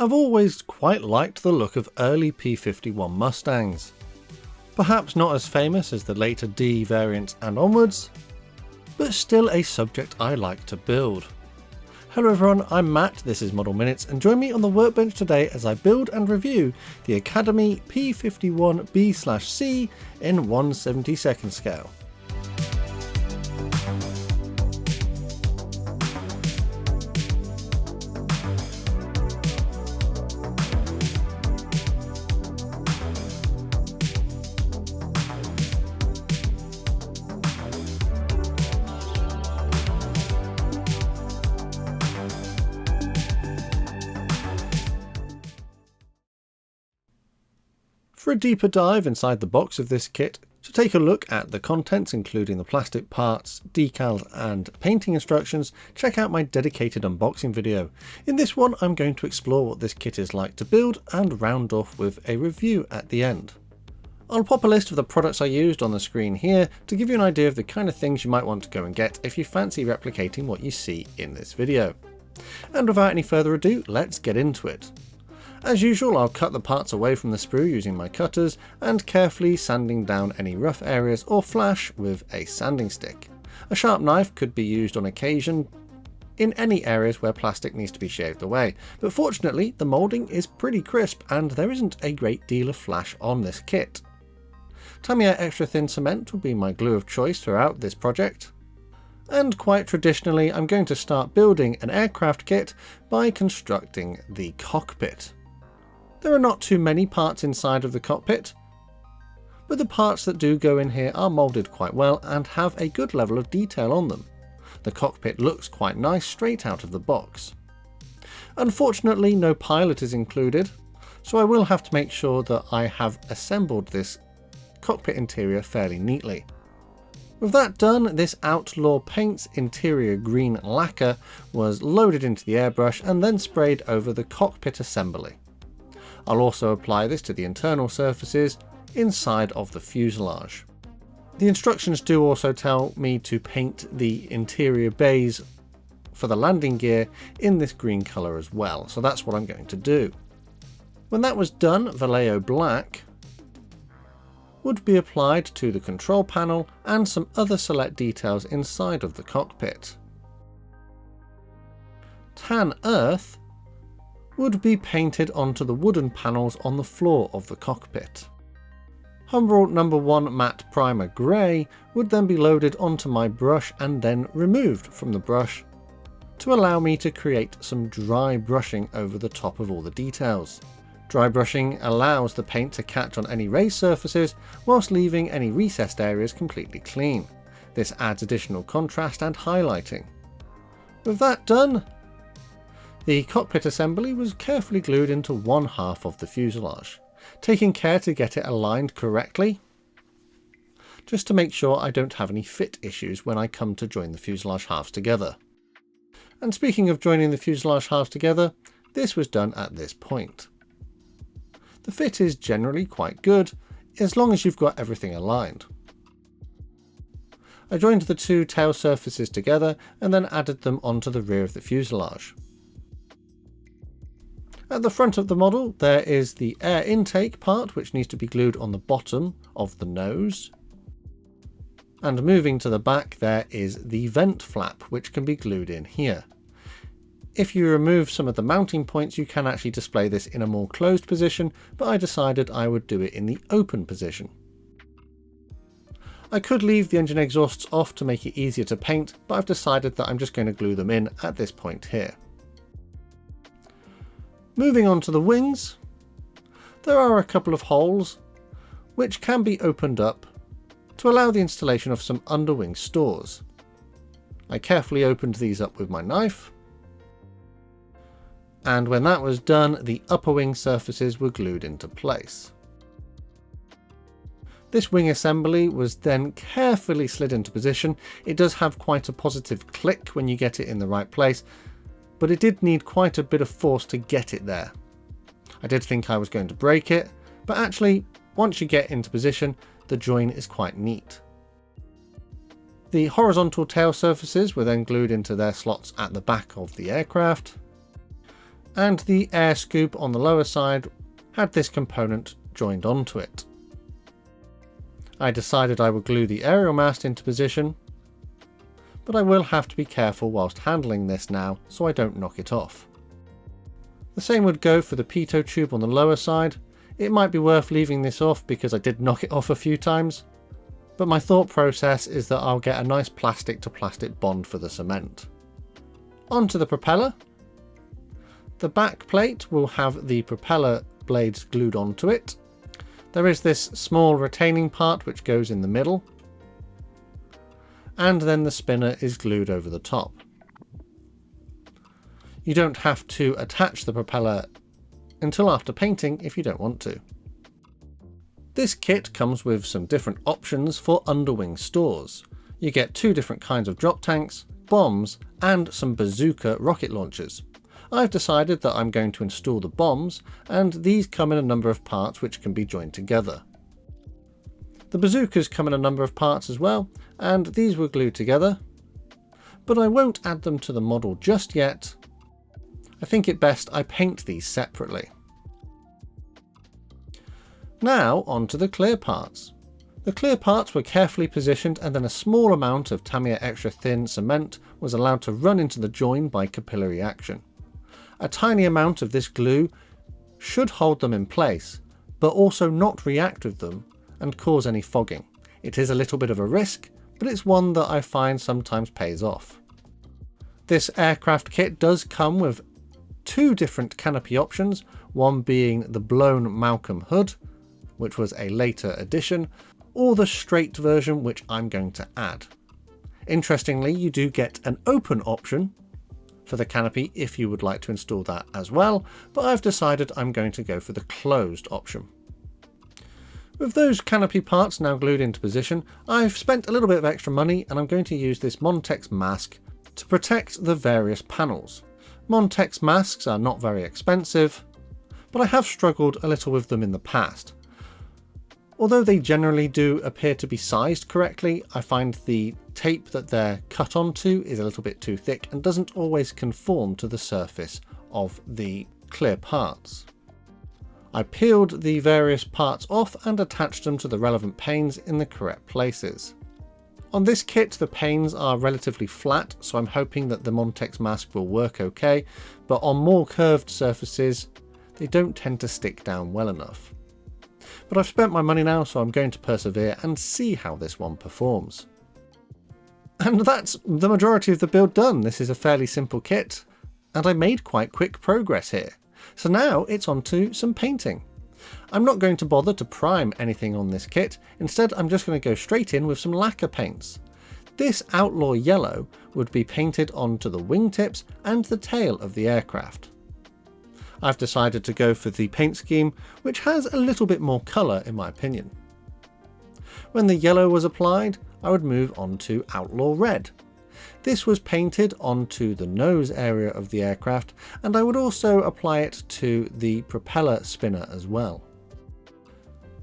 I've always quite liked the look of early P-51 Mustangs. Perhaps not as famous as the later D variants and onwards, but still a subject I like to build. Hello everyone, I'm Matt, this is Model Minutes, and join me on the workbench today as I build and review the Academy P51B/C in 1/72 scale. For a deeper dive inside the box of this kit, to take a look at the contents including the plastic parts, decals and painting instructions, check out my dedicated unboxing video. In this one I'm going to explore what this kit is like to build and round off with a review at the end. I'll pop a list of the products I used on the screen here to give you an idea of the kind of things you might want to go and get if you fancy replicating what you see in this video. And without any further ado, let's get into it. As usual, I'll cut the parts away from the sprue using my cutters and carefully sanding down any rough areas or flash with a sanding stick. A sharp knife could be used on occasion in any areas where plastic needs to be shaved away, but fortunately the moulding is pretty crisp and there isn't a great deal of flash on this kit. Tamiya extra thin cement will be my glue of choice throughout this project. And quite traditionally, I'm going to start building an aircraft kit by constructing the cockpit. There are not too many parts inside of the cockpit, but the parts that do go in here are moulded quite well and have a good level of detail on them. The cockpit looks quite nice straight out of the box. Unfortunately, no pilot is included, so I will have to make sure that I have assembled this cockpit interior fairly neatly. With that done, this Outlaw Paints interior green lacquer was loaded into the airbrush and then sprayed over the cockpit assembly. I'll also apply this to the internal surfaces inside of the fuselage. The instructions do also tell me to paint the interior bays for the landing gear in this green colour as well, so that's what I'm going to do. When that was done, Vallejo Black would be applied to the control panel and some other select details inside of the cockpit. Tan Earth would be painted onto the wooden panels on the floor of the cockpit. Humbrol No. 1 Matte Primer Grey would then be loaded onto my brush and then removed from the brush to allow me to create some dry brushing over the top of all the details. Dry brushing allows the paint to catch on any raised surfaces whilst leaving any recessed areas completely clean. This adds additional contrast and highlighting. With that done, the cockpit assembly was carefully glued into one half of the fuselage, taking care to get it aligned correctly, just to make sure I don't have any fit issues when I come to join the fuselage halves together. And speaking of joining the fuselage halves together, this was done at this point. The fit is generally quite good, as long as you've got everything aligned. I joined the two tail surfaces together and then added them onto the rear of the fuselage. At the front of the model there is the air intake part which needs to be glued on the bottom of the nose. And moving to the back there is the vent flap which can be glued in here. If you remove some of the mounting points you can actually display this in a more closed position, but I decided I would do it in the open position. I could leave the engine exhausts off to make it easier to paint, but I've decided that I'm just going to glue them in at this point here. Moving on to the wings, there are a couple of holes which can be opened up to allow the installation of some underwing stores. I carefully opened these up with my knife, and when that was done, the upper wing surfaces were glued into place. This wing assembly was then carefully slid into position. It does have quite a positive click when you get it in the right place, but it did need quite a bit of force to get it there. I did think I was going to break it, but actually, once you get into position, the join is quite neat. The horizontal tail surfaces were then glued into their slots at the back of the aircraft. and the air scoop on the lower side had this component joined onto it. I decided I would glue the aerial mast into position, but I will have to be careful whilst handling this now so I don't knock it off. The same would go for the pitot tube on the lower side. It might be worth leaving this off because I did knock it off a few times, but my thought process is that I'll get a nice plastic to plastic bond for the cement. Onto the propeller. The back plate will have the propeller blades glued onto it. There is this small retaining part which goes in the middle, and then the spinner is glued over the top. You don't have to attach the propeller until after painting if you don't want to. This kit comes with some different options for underwing stores. You get 2 different kinds of drop tanks, bombs, and some bazooka rocket launchers. I've decided that I'm going to install the bombs, and these come in a number of parts which can be joined together. The bazookas come in a number of parts as well, and these were glued together, but I won't add them to the model just yet. I think it best I paint these separately. Now onto the clear parts. The clear parts were carefully positioned, and then a small amount of Tamiya extra thin cement was allowed to run into the join by capillary action. A tiny amount of this glue should hold them in place, but also not react with them and cause any fogging. It is a little bit of a risk, but it's one that I find sometimes pays off. This aircraft kit does come with 2 different canopy options, one being the blown Malcolm hood, which was a later addition, or the straight version, which I'm going to add. Interestingly, you do get an open option for the canopy if you would like to install that as well, but I've decided I'm going to go for the closed option. With those canopy parts now glued into position, I've spent a little bit of extra money, and I'm going to use this Montex mask to protect the various panels. Montex masks are not very expensive, but I have struggled a little with them in the past. Although they generally do appear to be sized correctly, I find the tape that they're cut onto is a little bit too thick and doesn't always conform to the surface of the clear parts. I peeled the various parts off and attached them to the relevant panes in the correct places. On this kit, the panes are relatively flat, so I'm hoping that the Montex mask will work okay, but on more curved surfaces, they don't tend to stick down well enough. But I've spent my money now, so I'm going to persevere and see how this one performs. And that's the majority of the build done. This is a fairly simple kit, and I made quite quick progress here. So now it's on to some painting. I'm not going to bother to prime anything on this kit, instead I'm just going to go straight in with some lacquer paints. This outlaw yellow would be painted onto the wingtips and the tail of the aircraft. I've decided to go for the paint scheme, which has a little bit more colour in my opinion. When the yellow was applied, I would move on to outlaw red. This was painted onto the nose area of the aircraft, and I would also apply it to the propeller spinner as well.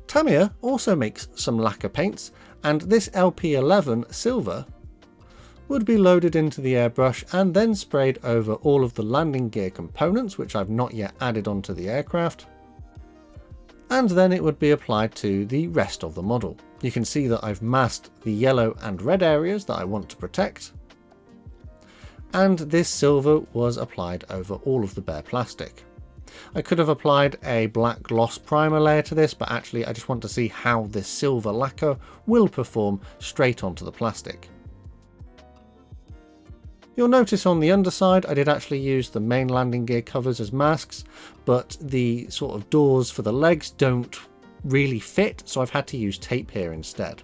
Tamiya also makes some lacquer paints, and this LP11 silver would be loaded into the airbrush and then sprayed over all of the landing gear components, which I've not yet added onto the aircraft, and then it would be applied to the rest of the model. You can see that I've masked the yellow and red areas that I want to protect, and this silver was applied over all of the bare plastic. I could have applied a black gloss primer layer to this, but actually I just want to see how this silver lacquer will perform straight onto the plastic. You'll notice on the underside I did actually use the main landing gear covers as masks, but the sort of doors for the legs don't really fit, so I've had to use tape here instead.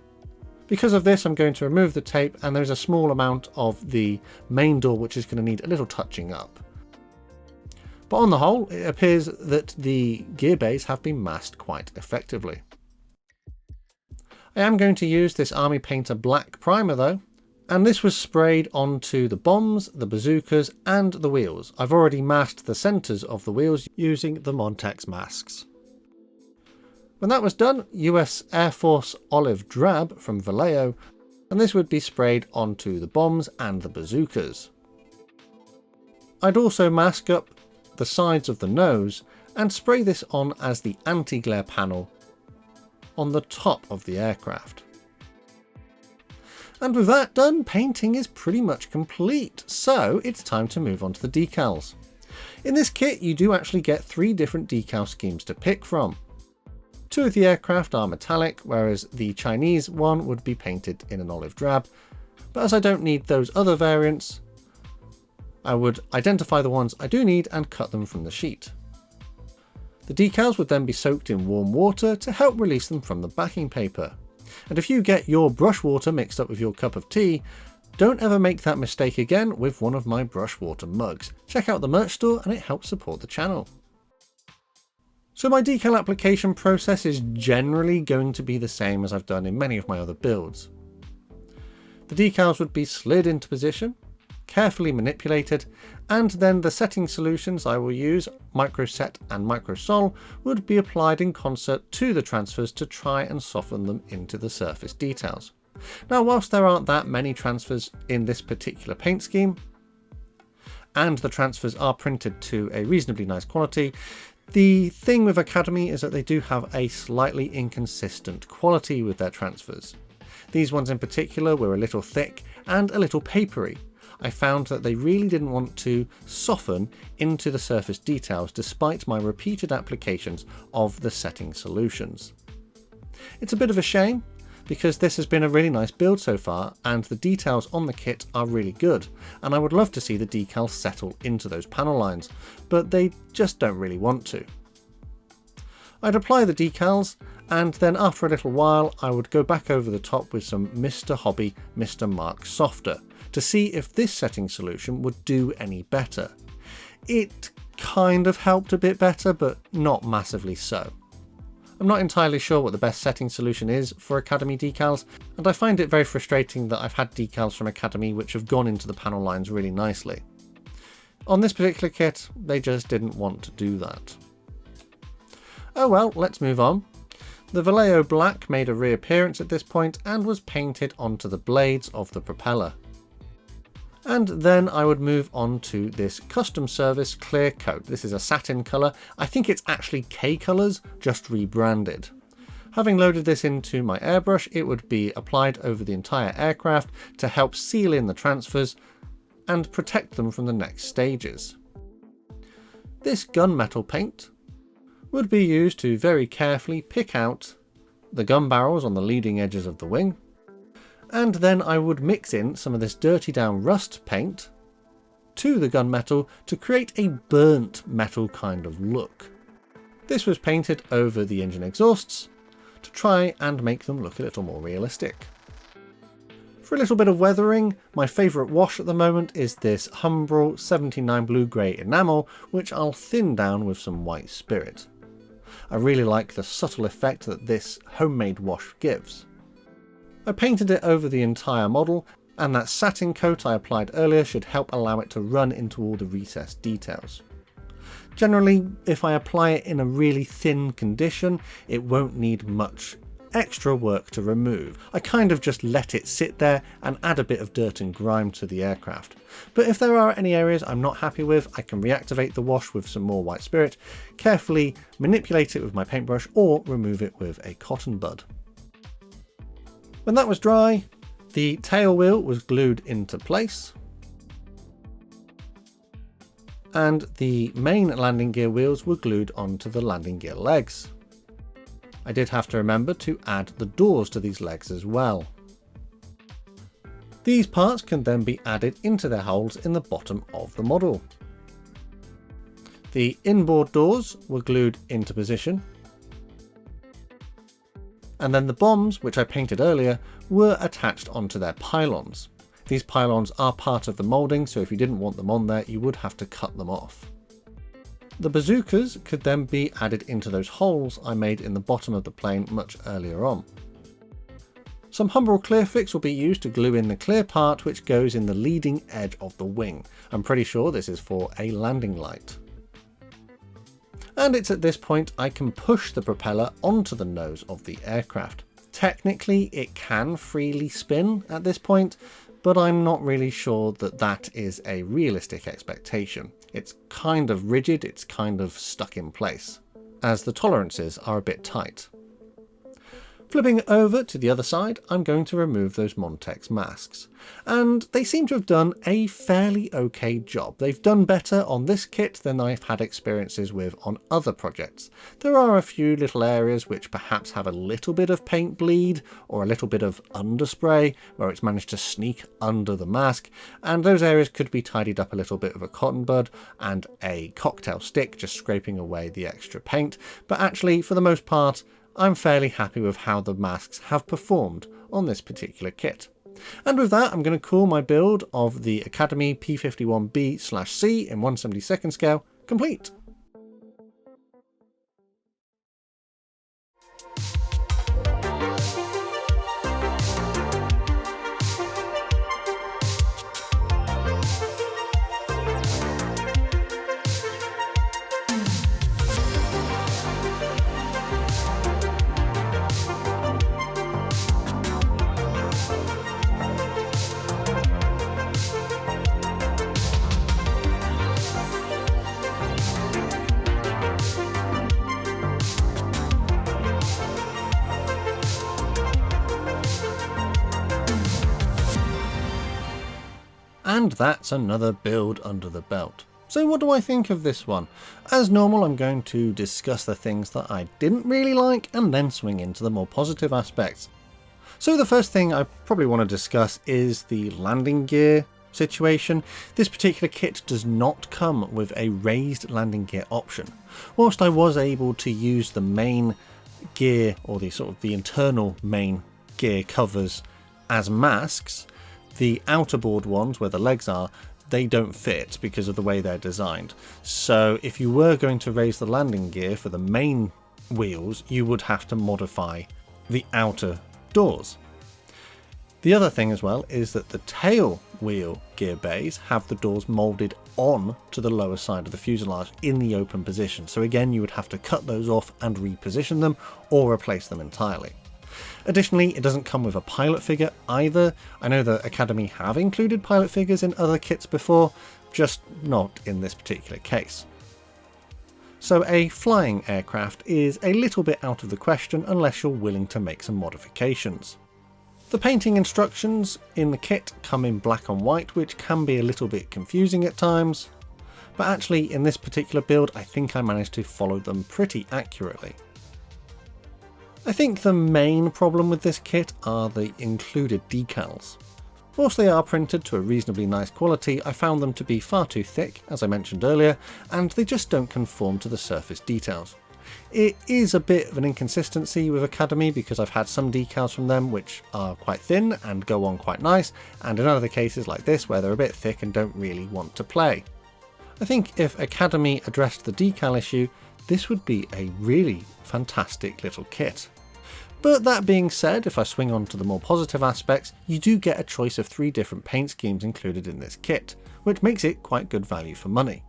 Because of this, I'm going to remove the tape, and there's a small amount of the main door which is going to need a little touching up. But on the whole, it appears that the gear bays have been masked quite effectively. I am going to use this Army Painter black primer though, and this was sprayed onto the bombs, the bazookas, and the wheels. I've already masked the centres of the wheels using the Montex masks. When that was done, US Air Force Olive Drab from Vallejo, and this would be sprayed onto the bombs and the bazookas. I'd also mask up the sides of the nose and spray this on as the anti-glare panel on the top of the aircraft. And with that done, painting is pretty much complete, so it's time to move on to the decals. In this kit you do actually get 3 different decal schemes to pick from. 2 of the aircraft are metallic, whereas the Chinese one would be painted in an olive drab, but as I don't need those other variants, I would identify the ones I do need and cut them from the sheet. The decals would then be soaked in warm water to help release them from the backing paper. And if you get your brush water mixed up with your cup of tea, don't ever make that mistake again with one of my brush water mugs. Check out the merch store and it helps support the channel. So my decal application process is generally going to be the same as I've done in many of my other builds. The decals would be slid into position, carefully manipulated, and then the setting solutions I will use, Microset and Microsol, would be applied in concert to the transfers to try and soften them into the surface details. Now, whilst there aren't that many transfers in this particular paint scheme, and the transfers are printed to a reasonably nice quality, the thing with Academy is that they do have a slightly inconsistent quality with their transfers. These ones in particular were a little thick and a little papery. I found that they really didn't want to soften into the surface details despite my repeated applications of the setting solutions. It's a bit of a shame because this has been a really nice build so far and the details on the kit are really good, and I would love to see the decals settle into those panel lines, but they just don't really want to. I'd apply the decals and then after a little while I would go back over the top with some Mr. Hobby Mr. Mark Softer to see if this setting solution would do any better. It kind of helped a bit better, but not massively so. I'm not entirely sure what the best setting solution is for Academy decals, and I find it very frustrating that I've had decals from Academy which have gone into the panel lines really nicely. On this particular kit, they just didn't want to do that. Oh well, let's move on. The Vallejo Black made a reappearance at this point and was painted onto the blades of the propeller. And then I would move on to this custom service clear coat. This is a satin colour. I think it's actually K colours, just rebranded. Having loaded this into my airbrush, it would be applied over the entire aircraft to help seal in the transfers and protect them from the next stages. This gunmetal paint would be used to very carefully pick out the gun barrels on the leading edges of the wing, and then I would mix in some of this dirty down rust paint to the gunmetal to create a burnt metal kind of look. This was painted over the engine exhausts to try and make them look a little more realistic. For a little bit of weathering, my favourite wash at the moment is this Humbrol 79 blue-grey enamel, which I'll thin down with some white spirit. I really like the subtle effect that this homemade wash gives. I painted it over the entire model, and that satin coat I applied earlier should help allow it to run into all the recessed details. Generally, if I apply it in a really thin condition, it won't need much extra work to remove. I kind of just let it sit there and add a bit of dirt and grime to the aircraft. But if there are any areas I'm not happy with, I can reactivate the wash with some more white spirit, carefully manipulate it with my paintbrush, or remove it with a cotton bud. When that was dry, the tail wheel was glued into place, and the main landing gear wheels were glued onto the landing gear legs. I did have to remember to add the doors to these legs as well. These parts can then be added into their holes in the bottom of the model. The inboard doors were glued into position, and then the bombs, which I painted earlier, were attached onto their pylons. These pylons are part of the moulding, so if you didn't want them on there, you would have to cut them off. The bazookas could then be added into those holes I made in the bottom of the plane much earlier on. Some Humbrol clear fix will be used to glue in the clear part which goes in the leading edge of the wing. I'm pretty sure this is for a landing light. And it's at this point I can push the propeller onto the nose of the aircraft. Technically it can freely spin at this point, but I'm not really sure that that is a realistic expectation. It's kind of rigid, it's kind of stuck in place, as the tolerances are a bit tight. Flipping over to the other side, I'm going to remove those Montex masks, and they seem to have done a fairly okay job. They've done better on this kit than I've had experiences with on other projects. There are a few little areas which perhaps have a little bit of paint bleed or a little bit of underspray where it's managed to sneak under the mask, and those areas could be tidied up a little bit with a cotton bud and a cocktail stick, just scraping away the extra paint. But actually, for the most part, I'm fairly happy with how the masks have performed on this particular kit. And with that, I'm going to call my build of the Academy P51B/C in 1/72 scale complete. And that's another build under the belt. So what do I think of this one? As normal, I'm going to discuss the things that I didn't really like and then swing into the more positive aspects. So the first thing I probably want to discuss is the landing gear situation. This particular kit does not come with a raised landing gear option. Whilst I was able to use the main gear, or the internal main gear covers as masks, the outerboard ones where the legs are, they don't fit because of the way they're designed. So if you were going to raise the landing gear for the main wheels, you would have to modify the outer doors. The other thing as well is that the tail wheel gear bays have the doors moulded on to the lower side of the fuselage in the open position. So again, you would have to cut those off and reposition them or replace them entirely. Additionally, it doesn't come with a pilot figure either. I know the Academy have included pilot figures in other kits before, just not in this particular case. So a flying aircraft is a little bit out of the question unless you're willing to make some modifications. The painting instructions in the kit come in black and white, which can be a little bit confusing at times, but actually in this particular build I think I managed to follow them pretty accurately. I think the main problem with this kit are the included decals. Whilst they are printed to a reasonably nice quality, I found them to be far too thick, as I mentioned earlier, and they just don't conform to the surface details. It is a bit of an inconsistency with Academy because I've had some decals from them which are quite thin and go on quite nice, and in other cases like this where they're a bit thick and don't really want to play. I think if Academy addressed the decal issue, this would be a really fantastic little kit. But that being said, if I swing on to the more positive aspects, you do get a choice of 3 different paint schemes included in this kit, which makes it quite good value for money.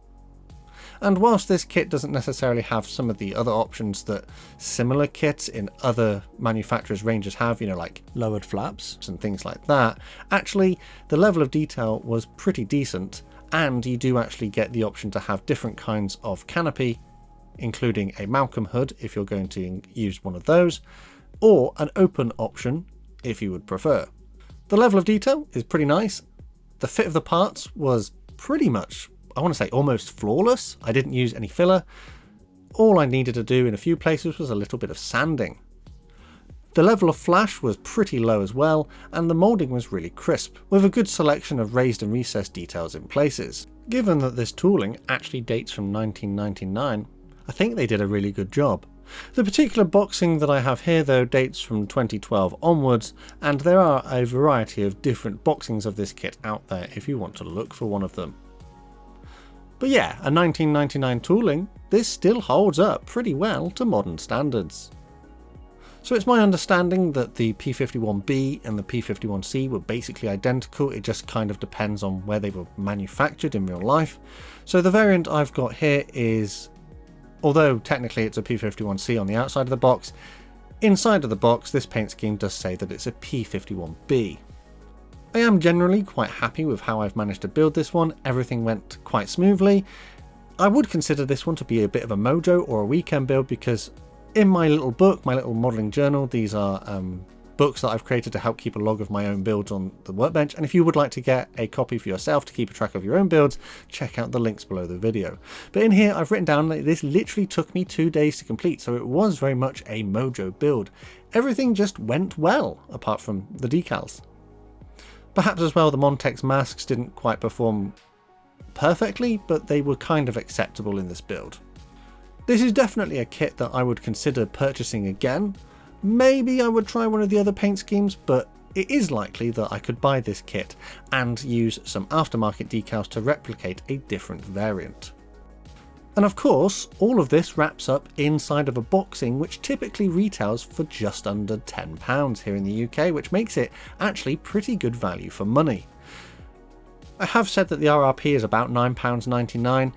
And whilst this kit doesn't necessarily have some of the other options that similar kits in other manufacturers' ranges have, like lowered flaps and things like that, actually the level of detail was pretty decent, and you do actually get the option to have different kinds of canopy, including a Malcolm hood if you're going to use one of those, or an open option if you would prefer. The level of detail is pretty nice. The fit of the parts was pretty much, I want to say almost flawless. I didn't use any filler. All I needed to do in a few places was a little bit of sanding. The level of flash was pretty low as well, and the moulding was really crisp, with a good selection of raised and recessed details in places. Given that this tooling actually dates from 1999, I think they did a really good job. The particular boxing that I have here though dates from 2012 onwards, and there are a variety of different boxings of this kit out there if you want to look for one of them. But yeah, a 1999 tooling, this still holds up pretty well to modern standards. So it's my understanding that the P51B and the P51C were basically identical, it just kind of depends on where they were manufactured in real life. So the variant I've got here is, although technically it's a P51C on the outside of the box, inside of the box this paint scheme does say that it's a P51B. I am generally quite happy with how I've managed to build this one. Everything went quite smoothly. I would consider this one to be a bit of a mojo or a weekend build, because in my little book, my little modelling journal, these are books that I've created to help keep a log of my own builds on the workbench, and if you would like to get a copy for yourself to keep a track of your own builds, check out the links below the video. But in here I've written down that this literally took me 2 days to complete, so it was very much a mojo build. Everything just went well, apart from the decals. Perhaps as well the Montex masks didn't quite perform perfectly, but they were kind of acceptable in this build. This is definitely a kit that I would consider purchasing again. Maybe I would try one of the other paint schemes, but it is likely that I could buy this kit and use some aftermarket decals to replicate a different variant. And of course, all of this wraps up inside of a boxing which typically retails for just under £10 here in the UK, which makes it actually pretty good value for money. I have said that the RRP is about £9.99.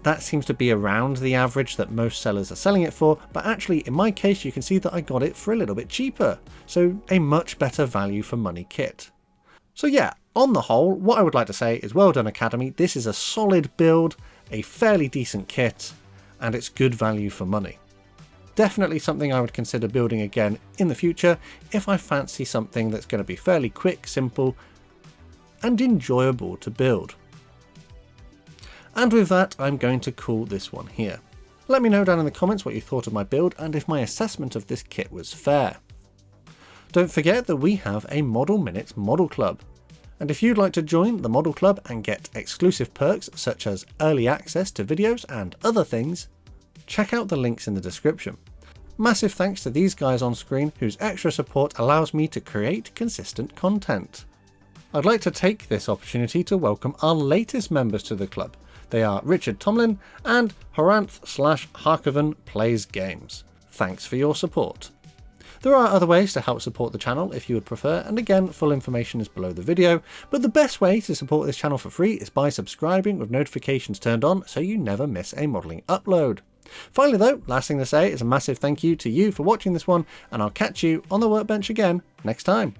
That seems to be around the average that most sellers are selling it for, but actually in my case you can see that I got it for a little bit cheaper, so a much better value for money kit. So yeah, on the whole, what I would like to say is well done Academy. This is a solid build, a fairly decent kit, and it's good value for money. Definitely something I would consider building again in the future if I fancy something that's going to be fairly quick, simple, and enjoyable to build. And with that, I'm going to call this one here. Let me know down in the comments what you thought of my build and if my assessment of this kit was fair. Don't forget that we have a Model Minutes Model Club. And if you'd like to join the Model Club and get exclusive perks such as early access to videos and other things, check out the links in the description. Massive thanks to these guys on screen whose extra support allows me to create consistent content. I'd like to take this opportunity to welcome our latest members to the club. They are Richard Tomlin and Horanth/Harkoven Plays Games. Thanks for your support. There are other ways to help support the channel if you would prefer, and again, full information is below the video, but the best way to support this channel for free is by subscribing with notifications turned on so you never miss a modelling upload. Finally though, last thing to say is a massive thank you to you for watching this one, and I'll catch you on the workbench again next time.